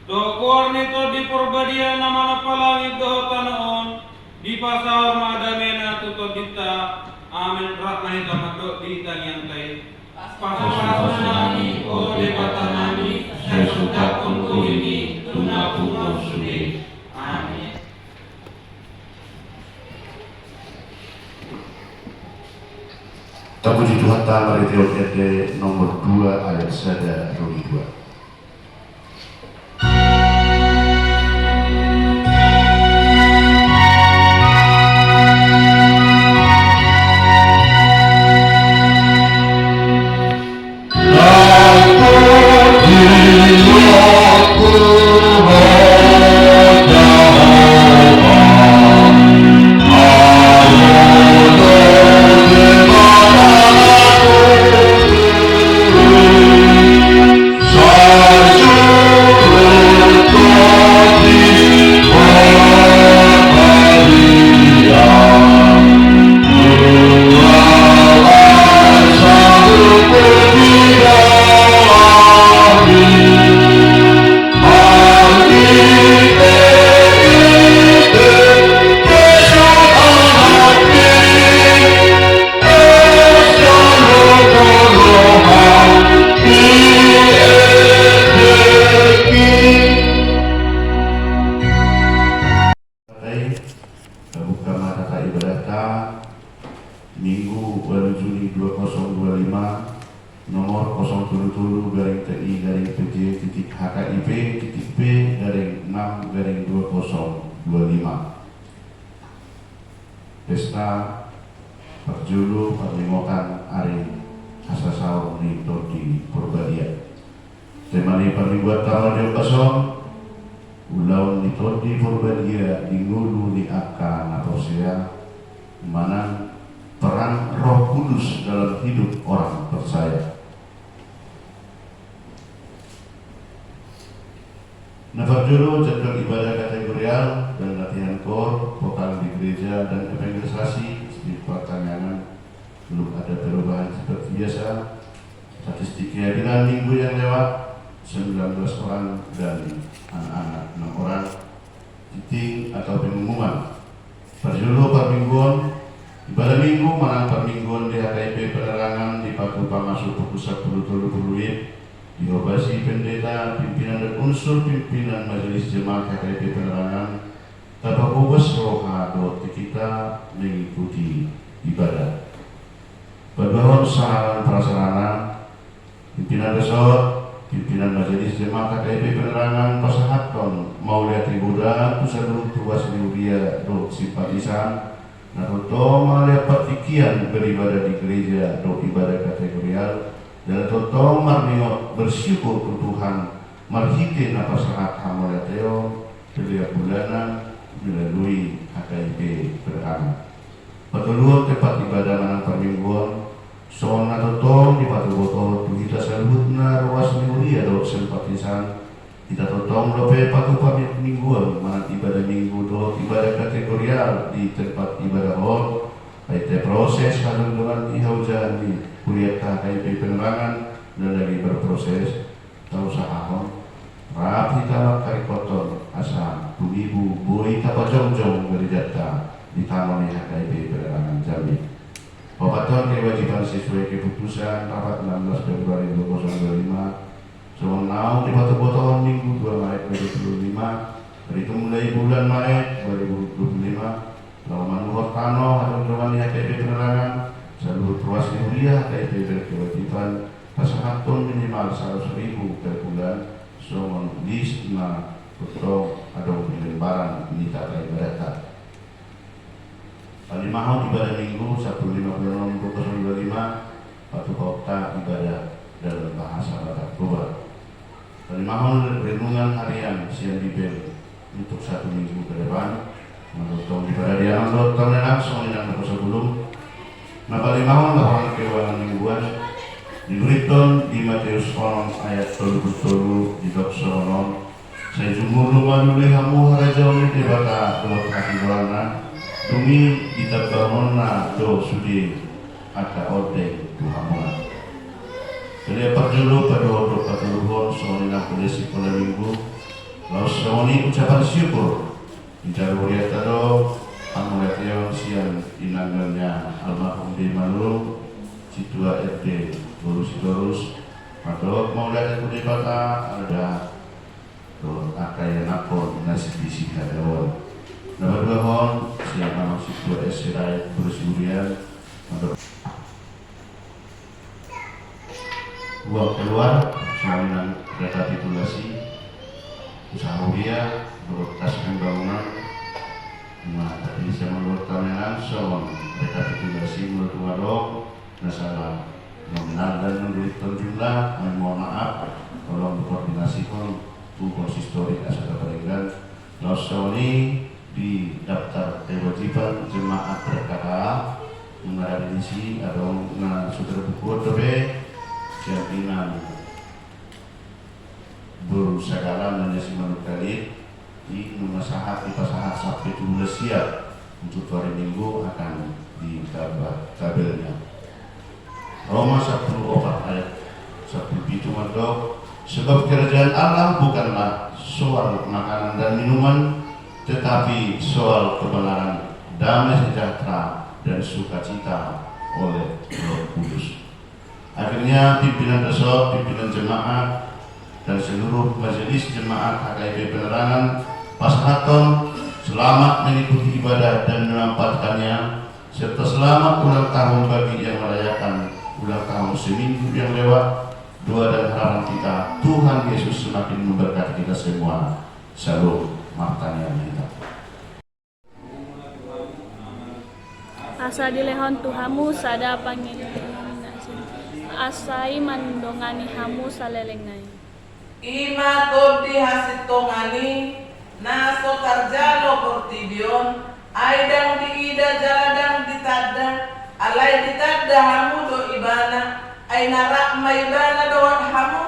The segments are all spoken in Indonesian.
Dokor nito di porbadia nama palangit do tanaon di pasar madamena tuto dita amin ratna hita mato di tanyantai pasar nami o de patanami sesudah kunku ini tuna pungo sudi amin. Terpuji Tuhan Ta'ala mari Teokete nomor 2 ayat 1 Rumi 2. Minggu 8 Juni 2025 nomor 077-TI-PJ.HKIP.P-6-2025 Pesta Perjulu Perlimokan Ari Hasasaur Nito di Purbadia temani permingguan tanggal 20 ulau Nito di Purbadia di ngulu di akan atau saya mana peran Roh Kudus dalam hidup orang percaya. Nafarjulu jadwal ibadah kategorial dan latihan kor, vokal di gereja dan evangelisasi di pertanyaan belum ada perubahan seperti biasa. Statistik kehadiran minggu yang lewat 19 orang dan anak-anak 6 orang. Titik atau pengumuman Perjulu permingguan ibadah minggu manang permingguan di HKIP penerangan di Patupa masuk pusat Puluh-Puluh-Puluh diobasi pendeta, pimpinan dan unsur pimpinan majelis jemaat HKIP penerangan tanpa bobos roha doa kita mengikuti ibadah. Berdoa sarana prasarana pimpinan resort, pimpinan majelis jemaat HKIP penerangan pasahaton Maulia Tribudan pusat Tuas Liuria do simpatisan Naruto malia petikian beribadah di gereja atau ibadah kategorial dan Naruto marniot bersyukur ke Tuhan marhite napa saat hamolia teo setiap bulanan melalui HKIP penerangan. Petulur tempat ibadah manang permingguan soal Naruto di Patu Botol kita salutna ruas liuria do simpatisan kita totong lope patu pamit mingguan mana ibadah minggu do ibadah kategorial di tempat ibadah hall baik proses kalau dengan ihaujan di kuliah HKIP penerangan dan lagi berproses tahu sahahon rapi tamak kari kotor asa tumibu boi tapa jongjong berjata di taman HKIP penerangan Jambi. Pembatalan kewajiban sesuai keputusan rapat 16 Februari 2025 Sewenang di Batu Botolan Minggu 2 Maret 2025 dari itu mulai bulan Maret 2025 Laman Hortano atau Jomani HKIP penerangan seluruh ruas kuliah HKIP berkewajiban pasahatun minimal 100.000 per bulan somon lisna betul atau lembaran ini tak ada ibadah. Palimahon ibadah Minggu 156 2025 Batu Kota ibadah dalam bahasa Batak Goa. Palimahon renungan harian siang dibel untuk 1 minggu ke depan menurut ibadah diaman dokter langsung yang sebelum. Nah palimahon laporan keuangan mingguan diberikan di Matius 6 ayat 30 di Doksoron saya jumur rumah dulu kamu harajau di bata dua kaki bolana dumi ditabamona do sudi ada ode tuhamona. Jadi perjulu pada waktu patuluhon soalnya polisi pada minggu Soni ucapan syukur Ijaruria tado Pangulation siang inanggalnya almarhum di Malung Citua RT Dorus atau maulana kudi kota ada akaya nakon nasi bisi kadawan nomor 2 hon siang nama Citua SRI Dorus uang keluar salinan rekapitulasi usaha dia berkas pembangunan tadi saya menurut kamenan soal rekapitulasi menurut warok masalah nominal dan menurut jumlah mohon maaf tolong koordinasikan konsistorik asal peringgan lausoni di daftar kewajiban jemaat berkata mengenai isi atau saudara buku TB jaminan berusaha menjadi manukali di nomor sahat di pasahat sampai 17 siap untuk hari Minggu akan ditambah tabelnya. Roma 10 ayat 10 mandok sebab kerajaan Allah bukanlah soal makanan dan minuman tetapi soal kebenaran, damai sejahtera dan sukacita oleh Roh Kudus. Akhirnya pimpinan resort, pimpinan jemaat dan seluruh majelis jemaat HKIP Penerangan Pasahaton selamat mengikuti ibadah dan menampakkannya serta selamat ulang tahun bagi yang merayakan ulang tahun seminggu yang lewat. Doa dan harapan kita Tuhan Yesus semakin memberkati kita semua. Shalom Martania kita. Asa dilehon Tuhamu sada panginten asai mandongani hamu salelengnai. Ima todi hasit tongani naso karjalo portibion aidang diida jaladang ditadang alai ditadda hamu do ibana ay narak ma ibana doan hamu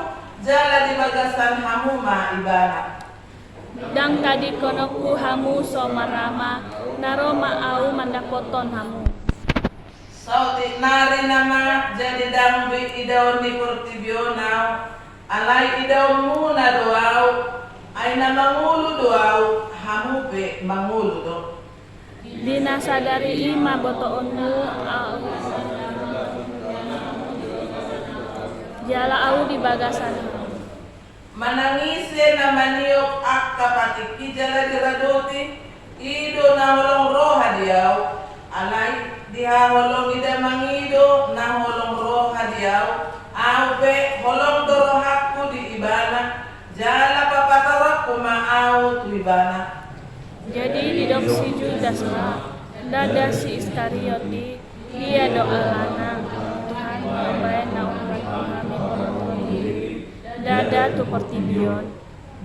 jala di bagasan hamu ma ibana Dang tadi konoku hamu so marama naro maau mandapoton hamu. Sauti nari nama jadi dang bi idaon di portibionau alai idaon muna doau aina mangulu doau hamu pe mangulu do Dina sadari ima botoonmu jala au di bagasan manangise na maniok akka patiki jala diradoti ido na holong roha diau alai dia holong ida mangido na holong roha diau au pe holong doro hakku di ibana jala papatarak kuma au tu ibana. Jadi hidup si Judas dada si Iskarioti dia doa lana Tuhan membayar na umat kami dada tu portibion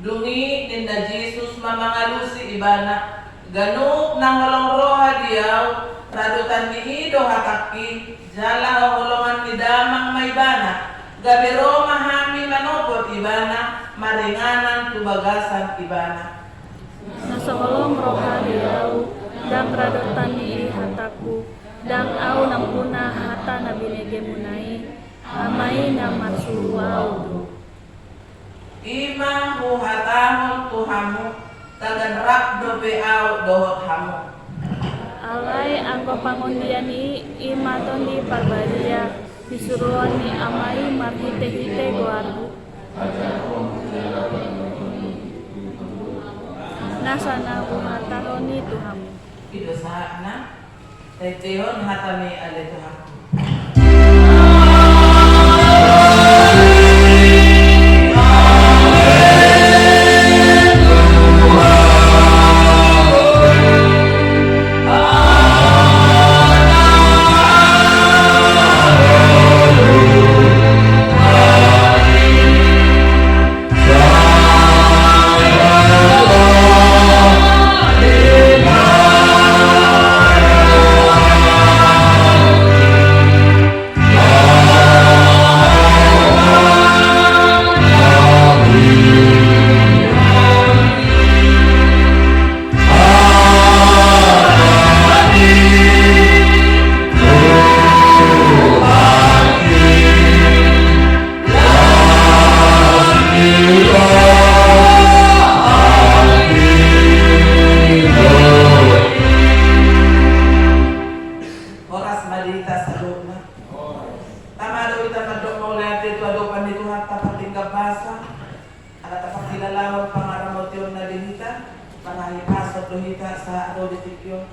Dungi dinda Jesus mamangalusi ibana ganuk na holong roha diau radutan ni ido hakaki jala holongan ni damang maibana gabiro mahami manopot ibana maringanan tu bagasan ibana nasa holong roha diau dang radotan ni hataku dang au nampuna hata na binege munai amai na marsuau ima hu hatahon tuhamu tagan rak dobe au dohot hamu alai angko pangundian ni imaton di parbadia disuruhan ni amai marhite-hite goarbu nasana uhataroni tuhamu ido sahana tetehon hatami ale tuhamu dohita sa roditikyo.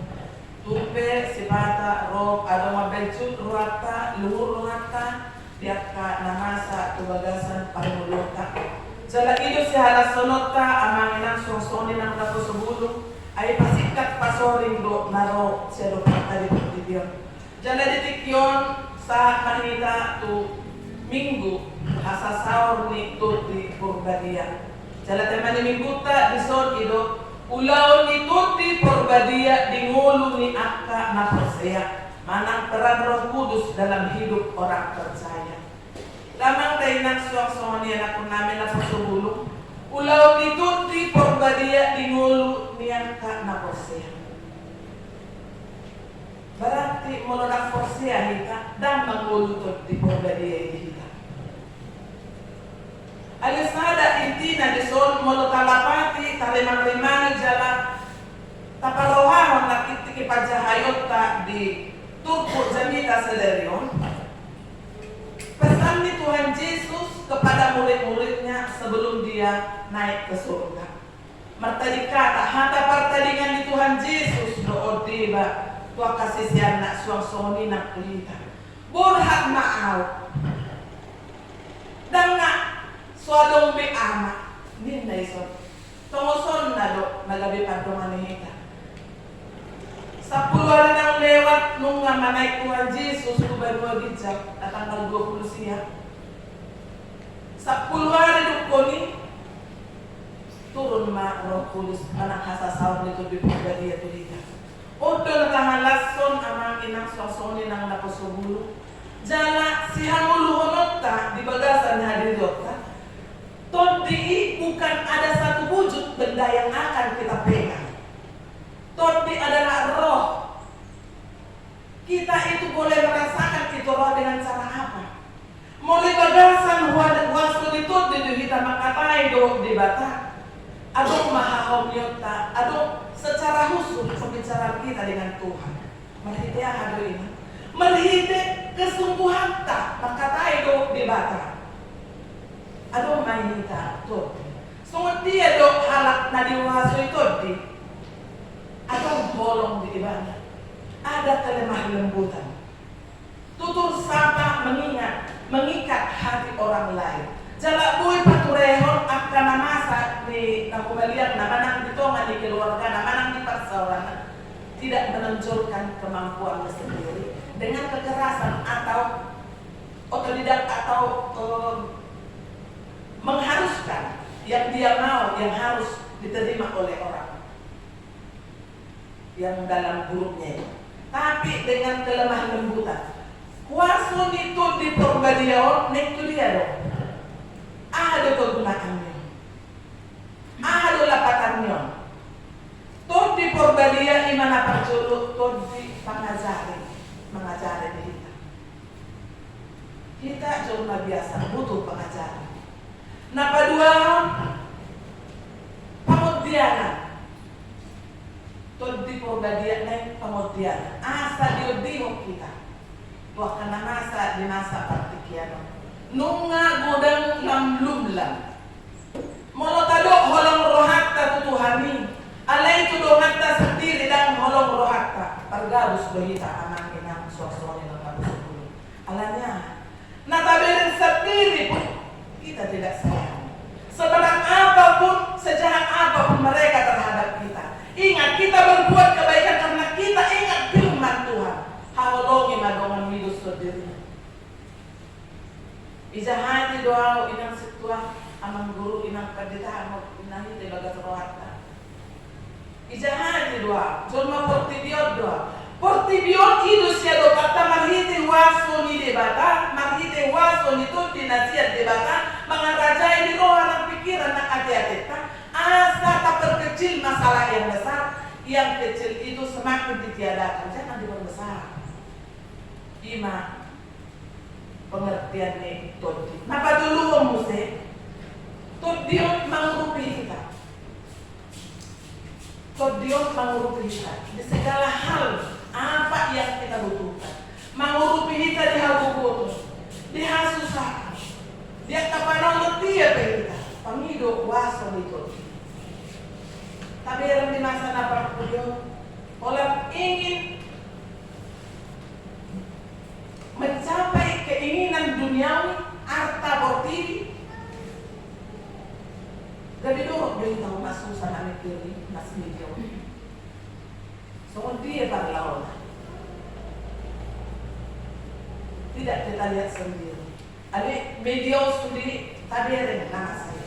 Tumpe si bata ro ada mabelcut ruata luhur ruata diakka namasa tubagasan pangulota. Jala ido si halasonota amang inang songsoni ng lapo subulong ay pasikat pasoring do naro siya do tadi pagtibyon. Jala ditikyon sa kanita tu minggu asasaur ni tuti purbadia. Jala teman ni mingguta disod ido ulaw ni tuti purbadia dingulu ni akka na percaya. Manang peran Roh Kudus dalam hidup orang percaya. Lamang tayo nagsuwang niya na kung namin na pasubulong. Ulaw ni tuti purbadia dingulu ni akka na percaya. Berarti mula na percaya hita dan mangulutot di purbadia hita. Alisada intina di son molo talapati tarimang-rimang jalan taparohahon na kitikipajahayot ta di tupo jamita selerion. Pesan ni Tuhan Yesus kepada murid-muridnya sebelum dia naik ke surga. Martadikata hata pertandingan di Tuhan Yesus doa diba tua kasih sianak suang-suang nak kulita. Burhat ma'au. Dan nak suadong be ama ninda ison tongoson na do nagabi padongan ni hita. 10 hari nang lewat nung nga manay Tuhan Jesus kuban mo gidjak at tanggal 20 siya. 10 hari do ni turun ma Roh Kudus manang hasasaw nito bipagadiya to hita. Odo nakahalason amang inang swasoni nang napusubulo. Jala si hamuluhonot ta di bagasan hadirot ta. Todi bukan ada satu wujud benda yang akan kita pegang. Todi adalah roh. Kita itu boleh merasakan itu roh dengan cara apa? Mulai bagasan wasu itu di kita makatai do di bata. Adong maha omyota, adong secara khusus pembicaraan kita dengan Tuhan. Merhite hado ini. Merhite kesungguhan tak makatai do di bata. Adong mahita to. Sungut dia do halak na diwaso ito di. Adong bolong di ibana. Ada kelemah lembutan. Tutur sapa mengikat hati orang lain. Jala buy paturehon akan namasa di nakubalian namanang ditongan di keluarga namanang di perseorangan tidak menonjolkan kemampuannya sendiri dengan kekerasan atau otodidak atau mengharuskan yang dia mau yang harus diterima oleh orang yang dalam grupnya itu. Tapi dengan kelemah lembutan kuasun itu di perbadiaon nek tu dia dong. Ada kegunaannya, ada lapatannya. Tod di perbadia imana perjulu tod di mengajari kita. Kita cuma biasa butuh pengajaran. Napa dua pamodiana tod di perbadia naik pamodiana asa diodihok kita. Tuah kana masa di masa partikiano. Nunga godang lamlumlam molo tado holong rohatta tutuhani alai tu dohatta sendiri dan holong rohatta pergabus dohita anak inang suasoni ng kapusupuli alanya natabirin sendiri pun kita tidak sayang sebenarnya apapun sejahat apapun mereka terhadap kita. Ingat kita berbuat kebaikan karena kita ingat firman Tuhan haholongi madongan midus sendiri. Ijahati doa inang situa amang guru inang kadita mo inahi te bagas rohata. Ijahati doa, jolma portibiot doa. Portibiot itu sia do kata marhite waso ni debata, marhite waso ni tu dinasiat debata, mengarajai di roh anak pikiran nak hati-hati. Asa tak perkecil masalah yang besar, yang kecil itu semakin ditiadakan, jangan diperbesar. Ima pengertian ni todi. Napa dulu om muse? Todion mengurupi kita. Todion mengurupi kita di segala hal apa yang kita butuhkan. Mengurupi kita di hal butuh, di hal susah. Dia kapan ngerti ya kita. Pamido waso itu. Tabiran di masa napakpuyo. Orang ingin mencapai keinginan duniawi, harta bortiri. Gabi dorok dia tahu mas susah nak mikir mas video. So dia parlawan. Tidak kita lihat sendiri. Ada video sendiri tabiran nasi.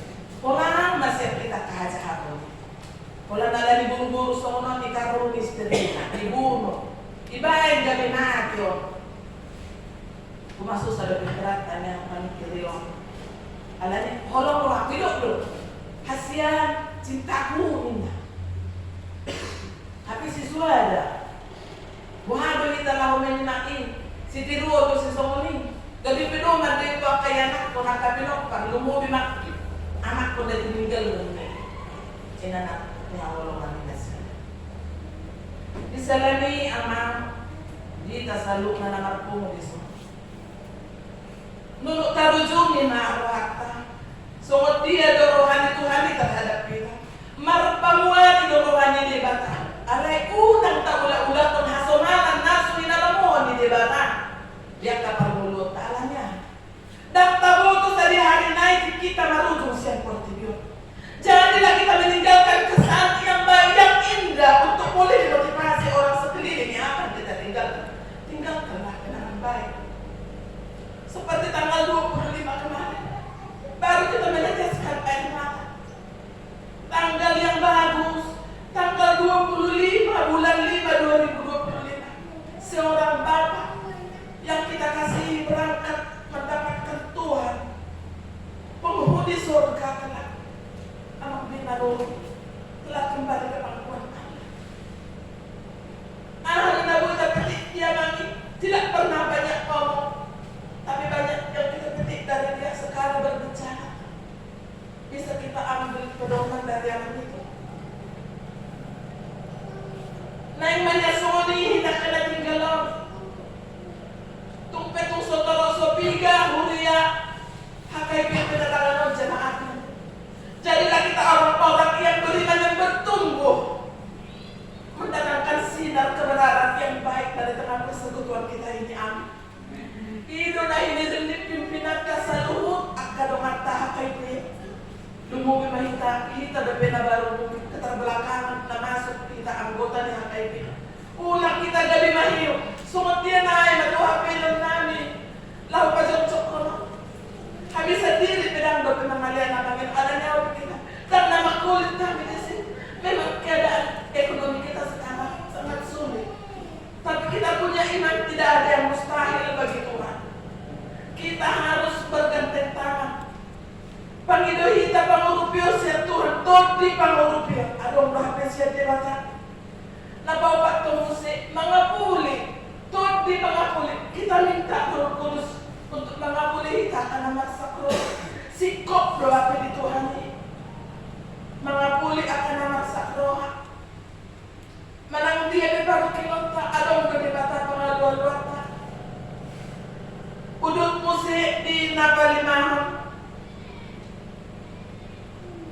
Orang masih kita kahaja. Wala nala ni buru-buru sono ni karun istri ni bunuh. Ibae gabi nakyo. Pumasok sa labing keratan yang manikiriyon. Alani, holong roh, pilok lo. Hasian, cintaku minta. Tapi si suada. Buhado kita lahu meninain. Si tiruo to si songoni. Gabi pido mada ito akayanak ko nakapilok pag lumubi makip. Anak ko na tininggal mo. Inanak. Yang walongan minasnya. Disalami amang di tasaluk na namarpungo di so. Nunuk tarujumi na arwata. Sungot dia dorohani Tuhani terhadap kita. Marpamuani dorohani debatan. Alay unang taula-ula kon hasomanan nasu inalamuan di debatan. Dia kapal mulut alanya. Dan taboto sa di hari naik kita marujung siang portibio. Jadilah kita meninggalkan kesan yang baik yang indah untuk boleh dimotivasi orang sekeliling yang akan kita tinggalkan. Tinggalkanlah kenangan baik. Seperti tanggal 25 kemarin, baru kita meneteskan air mata. Tanggal yang bagus, tanggal 25 bulan 5 2025. Seorang bapak yang kita kasihi berangkat mendapatkan Tuhan, penghuni surga kelak. Amak bin Marul telah kembali ke pangkuan Allah. Ahli Nabuta petik dia mami tidak pernah banyak ngomong, tapi banyak yang kita petik dari dia sekali berbicara. Bisa kita ambil pedoman dari yang itu. Naik menyasoni hendak kena tinggalon. Tumpetung sotoro sopiga huria hakai pendatangan jemaat. Jadilah kita orang-orang yang beriman yang bertumbuh, mendatangkan sinar kebenaran yang baik dari tengah persekutuan kita ini. Amin. Iduna ini rendik pimpinan kasaluhut akadongat tahakai ini. Lumubi mahita kita bepena baru keterbelakangan na masuk kita anggota ni hakai ini. Ulang kita gabi mahiyo. Sungot dia naik maduha pelon namin. Lau pa jok kono. Habis sendiri pedang do pemangalian namin adanya kita. Karena makulit kami di sini. Memang keadaan ekonomi kita sekarang sangat sulit. Tapi kita punya iman tidak ada yang mustahil bagi Tuhan. Kita harus bergandeng tangan. Pangidohita pangurupio siya Tuhan. Todi pangurupio. Adong dohape siya dewata. Nabawapat tumusi. Mga puli. Todi mga puli. Kita minta Roh Kudus untuk mengabuli kita karena masa kru sikop doa di Tuhan ini mengabuli akan nama sakroha menang dia di baru kilota adong di bata pengaduan wata udut musik di napalimahan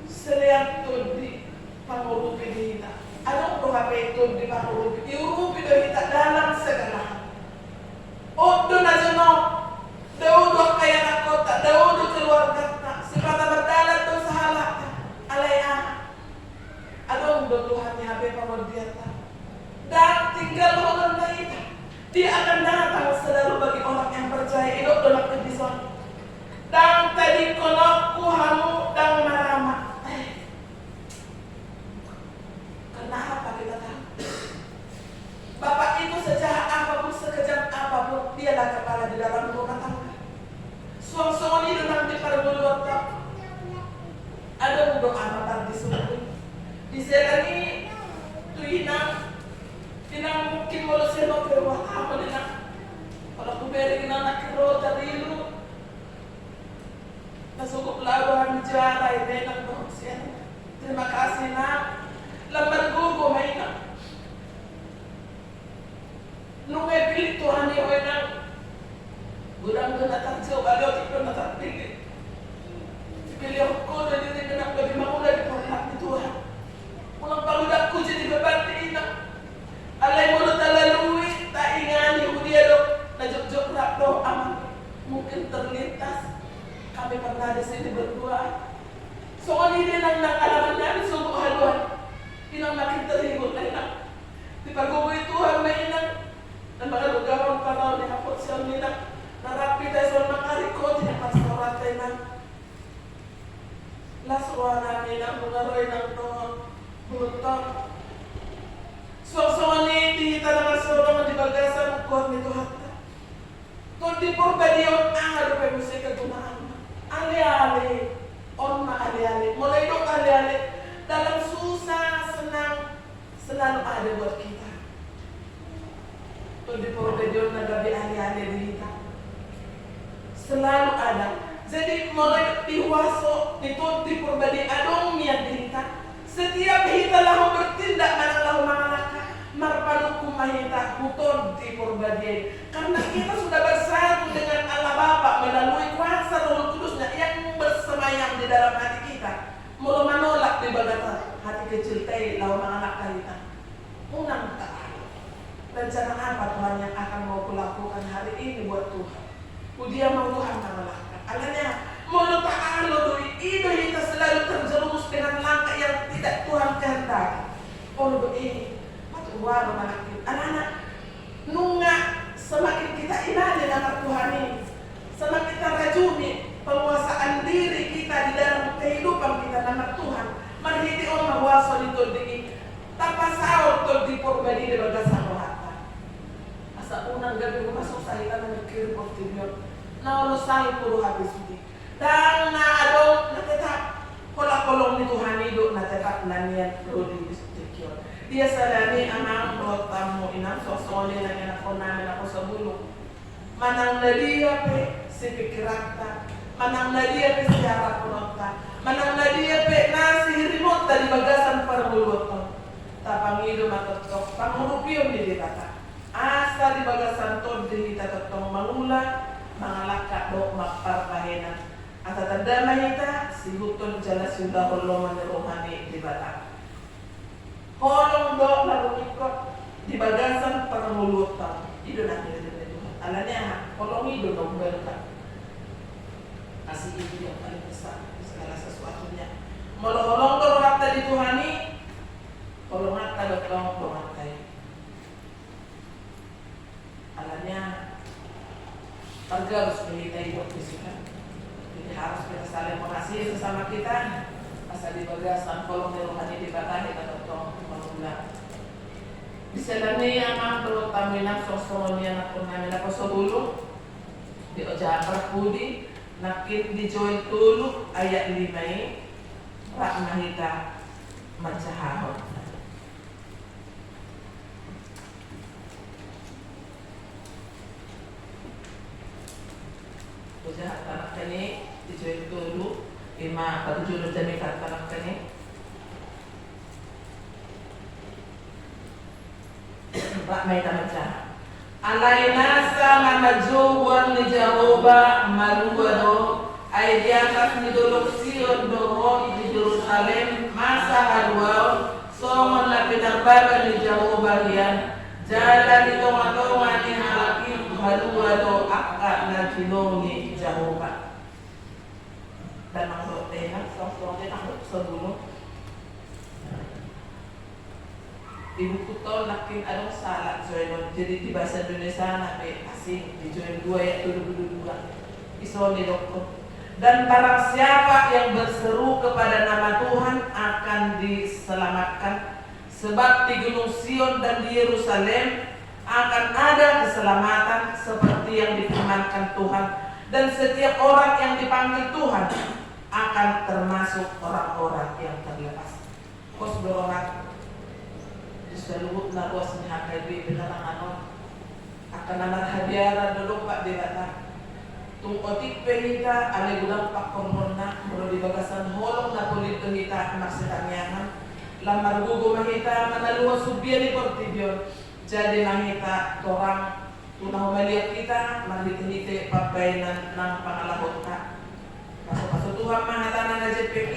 selian tudi pangurupi di kita adong doa itu di pangurupi diurupi do kita dalam segala odo nazono Daudo kaya na kota, daudo keluarga na, sipata berdalan do sa halak na, alaya. Adong do Tuhan ni habe pamordiata. Dan tinggal orang na ita. Dia akan datang selalu bagi orang yang percaya hidup dalam kedison. Dan tadi kolok kuhamu dan marama. Kenapa kita tahu? Bapak itu sejahat apapun, sekejam apapun, dialah kepala di dalam rumah tangga. Suang-suang ini nanti pada mulut ada doa matar di sumber di selani tuina mungkin walau seno perwah apa dina kalau aku beri anak kero dari lu nasukup lawan jara ini nang dosen terima kasih nak lambar gugu mainan nunge pilih Tuhan yang wenang gudang kena terjauh baliau tidak kena terpilih pilih aku dari tidak kena bagi mahu dari Tuhan Tuhan ulang baru buton. Suang-suang ni kita naman sa di bagasan kuat nito hatta. Kundi porbadiyon ang alupe musik kagunaan. Ali-ali, on ali-ali. Mulai dong ali-ali. Dalam susah, senang, selalu ada buat kita. Kundi porbadiyon na gabi ali-ali di kita. Selalu ada. Jadi mulai diwaso itu di porbadi adong niat kita. Setiap kita lahu bertindak manang lahu mangalaka marpadukum mahita huton di porbadi. Karena kita sudah bersatu dengan Allah Bapa melalui kuasa Roh Kudusnya yang bersemayam di dalam hati kita. Mula menolak di bagata hati kecil teh lahu mangalaka kita. Unang tak. Rencana apa Tuhan yang akan mau kulakukan hari ini buat Tuhan? Dia mau Tuhan mengalahkan. Alanya mulut ta'ala doi itu kita selalu terjerumus dengan langkah yang tidak Tuhan kehendaki. Oh ini, matu waro malakin. Anak-anak, nunga semakin kita inali nama Tuhan ini, semakin kita rajuni penguasaan diri kita di dalam kehidupan kita nama Tuhan. Marhiti on mawaso dito di tapasao to di porbadi di bagasan rohata. Asa unang gabi ko masuk sa ita na nagkiripot tinyo. Na ulusay puro habis hindi. Dan na adong natetap kolong ni Tuhan itu natetap nanian prodi distikyon. Dia salami amang tamu inang sosole na yan ako namin ako sa bulong. Manang nadia pe si pikirakta. Manang nadia pe si harap punota. Manang nadia pe na si hirimot dari bagasan parmuluton. Tapangido matotok. Pangurupiyong di ditata. Asa di bagasan to di tatatong mangula. Mangalaka do magparpahenan at tatanda mahita si huton jala sudah holongan rohani di Batak. Holong do larumikot di bagasan pangulutan itu nanti dari Tuhan. Alanya holong itu dong berkat. Kasih itu yang paling besar segala sesuatunya. Holong do rohata di Tuhani, holong hatta do tong rohatai. Alanya warga harus mencintai hidup kita. Jadi harus kita saling mengasihi sesama kita. Asal di bagasan kolong di rohani di batani kita tolong mengulang. Bisa lani yang terutama nak sosok ni anak pun namin ako sa bulong. Di ojakar pudi nakit di join tulu ayat 5 rak mahita mancahahon. Jahat tanak kani dijual dulu 5 patujulo jami tanak kani Pak may tamatsa alainasa manajuwan ni Jehova maruwado ay diangkat ni dolok Sion doho di Jerusalem masa hadwaw songon la pinagbaga ni Jehova yan jalan di tonga-tonga ni halakim haluwado akka na jinongi Jehova. Dan maksud tenan sosok aku sebelum ibu kuto nakin adong salah join jadi di bahasa Indonesia nabi asing di join 2 ya dulu iso ni dokter. Dan barang siapa yang berseru kepada nama Tuhan akan diselamatkan sebab di Gunung Sion dan di Yerusalem akan ada keselamatan seperti yang difirmankan Tuhan dan setiap orang yang dipanggil Tuhan akan termasuk orang-orang yang terlepas. Kos berorat diseluruh naruas ni hakabi benar anon akan namar hadiara dulu Pak Dewata. Tung otik pelita ale gulang Pak Komorna mulu di bagasan holong na kulit kita maksitanyangan lamar gugu mahita manaluwa subian di portibyon. Jadi mahita torang tunang melihat kita manhiti-hiti papainan ng pangalahot ka. Kaso Tuhan mahatana na JPK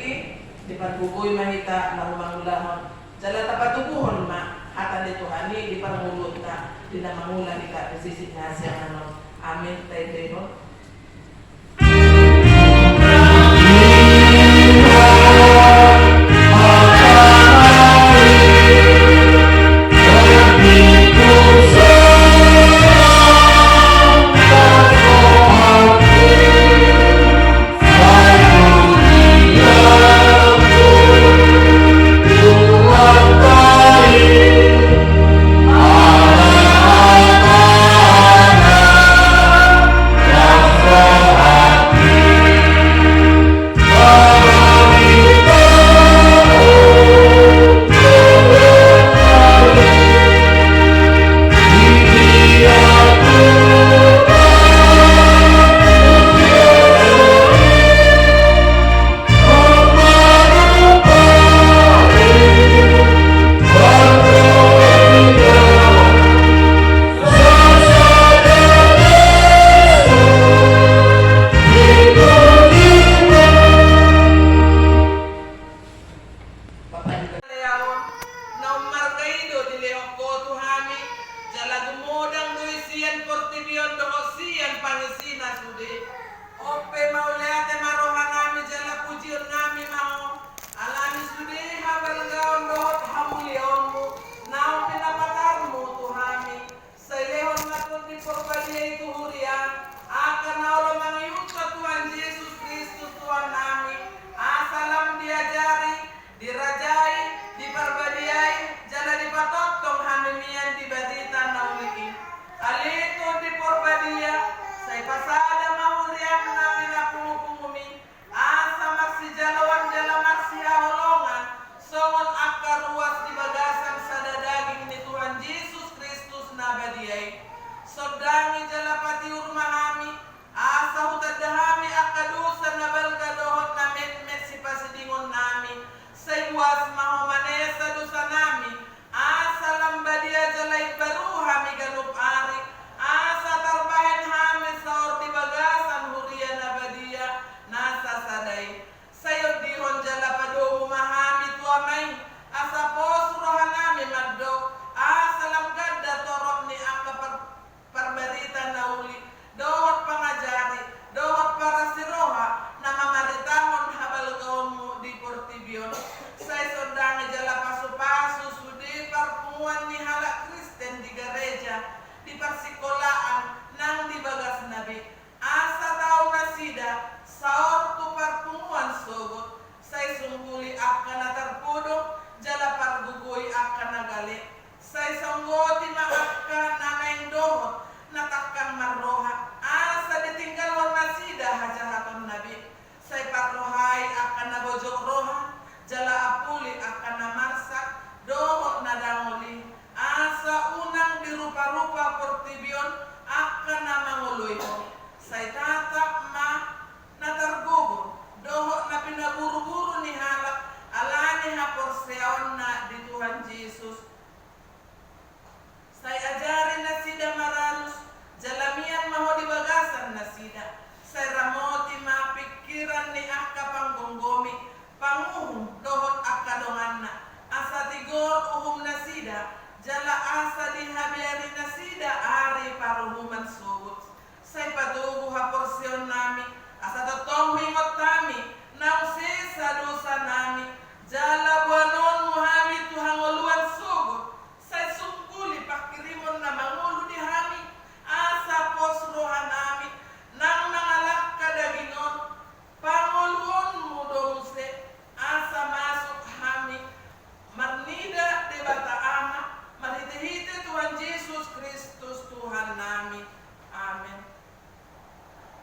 di pagbugoy mahita na humangulahon. Jala tapatubuhon ma hata ni Tuhan di pangulot ka di na mangulah kita bisisit na siya nanon. Amin tayo. sian portibion doho sian pangesina sude. Ope mauleate marohan nami jala pujion nami mau. Alami sude habal gaon dohot hamulionmu. Nau pinapatarmu Tuhami. Sailehon natul di porbalia itu hurian. Akan naolo mangiuta Tuhan Yesus Kristus Tuhan nami. Asalam diajari, dirajai, diparbadiai, jala dipatotong hamimian di barita nauliki. Alito di porbadia, say pasada mahurian na pinapungumumi. Asa maksi jalawan jala maksi holongan, songon akar ruas di bagasan sada daging ni Tuhan Yesus Kristus nabadiai. Sodangi jala pati urmahami, asa hutadahami akadusa nabalga dohot na met si pasidingon nami. Say was mahumanesa dusa nami, asa lambadia jalay baruhami galup ari, asa tarbahen hami sa ordi bagasan hurian nabadia nasa saday. Sayod dihon jala padomu mahami tuamay, asa posrohan nami magdok, asa lamgada torok ni parbarita nauli, dohot pangajari, dohot para siroha, na mamaritahon habal gaonmu di portibion. Say sondangi jala pasu-pasu sudi parpunguan ni halak Kristen di gereja, di persikolaan nang di bagas nabi. Asa tau nasida, saor tu parpunguan sogot, say sungkuli akan natarpudo, jala pargugui akan nagali. Say songgoti maafkan nanaing dohot, natakkan marroha, asa ditinggal warna sida hajahaton nabi. Say patrohai akan nabojok roha, jala apuli akan namarsak, dohot nadanguli, asa unang dirupa-rupa portibion akan namangului. Say tatak ma natargubur, dohot na pinaburu-buru ni halak, alani haporseon na di Tuhan Yesus. Say ajarin na sida maranus, jalamian maho di bagasan na sida. Say ramoti mapikiran ni akka panggonggomi, panguhum dohot akadongan na. Asa tigor uhum na sida, jala asa dihabiari na sida ari paruhuman sugut. Say padugo haporsyon nami, asa totong hingot tami, nausisa dosa nami, jala buanon muhami tuhangoluan sugut. Say sungkuli pakirimon na mangulu di hami, asa posrohan nami, nang nangalak kadaginon, panguluon mo domuse, asa masuk hami, marnida de bata ama, marhite-hite Tuhan Yesus Kristus Tuhan nami. Amen.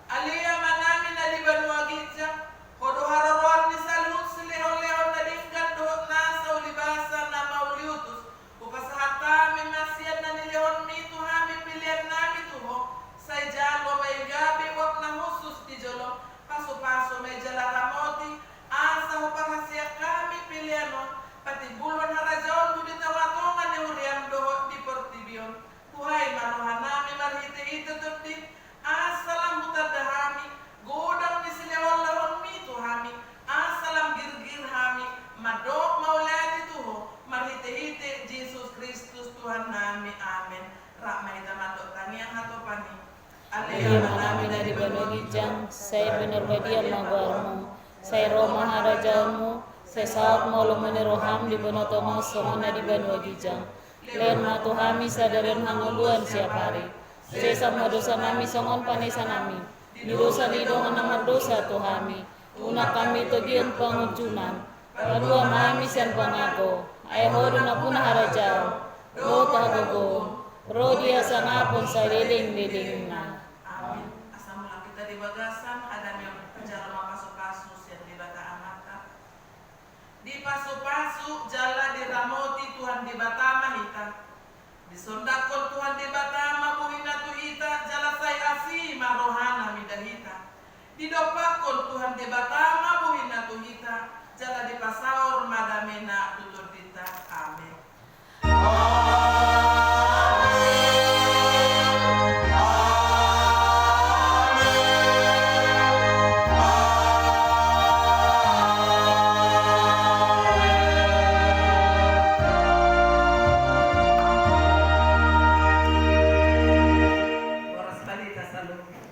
Alia manami na di banua gitja, kodo hararon ni salut silehon-lehon na dinggan dohot nasa ulibasan na mauliutus, upasahata masian na nilehon mi Tuhami pilihan nami tuho, say jalo may gabi wak na husus di jolo, paso-paso may jala ramoti, asa hupahasya kami pilihanon, pati bulwan harajaon budi tawatongan ni huriam dohot di portibion. Tuhay manuhan nami marhite-hite tutip, asalam hutadahami, godang ni silewal-lawang mi Tuhami, asalam girgir hami, madok maulati tuho, marhite-hite Jesus Kristus Tuhan nami. Amen. Ramai damadok taniang hatopani. Alia manami na di banogijang, say benerbadian magwarmo, say Roma harajaonmu, say saat mau lumeniroham di banotomo somona di banogijang. Len matuhami sadaren hanguluan siap hari. Say sama dosa nami songon panesa nami. Di dosa lidongan nama dosa Tuhami. Una kami togian pengujunan. Kedua mami sen pangako. Ayahodo na puna harajao. Do tagogon. Rodia sanapon sa liling-liling na. Amin. Asal mula kita di bagasan, ada yang berjalan pasu-pasu yang di bata amata. Di pasu-pasu jala di ramoti Tuhan di bata mahita. Di sondakon Tuhan di bata mabuhina tuhita, jala say asi marohana midahita. Di dopakon Tuhan di bata mabuhina tuhita, jala di pasaur madamena tutur dita. Amin. Nalo.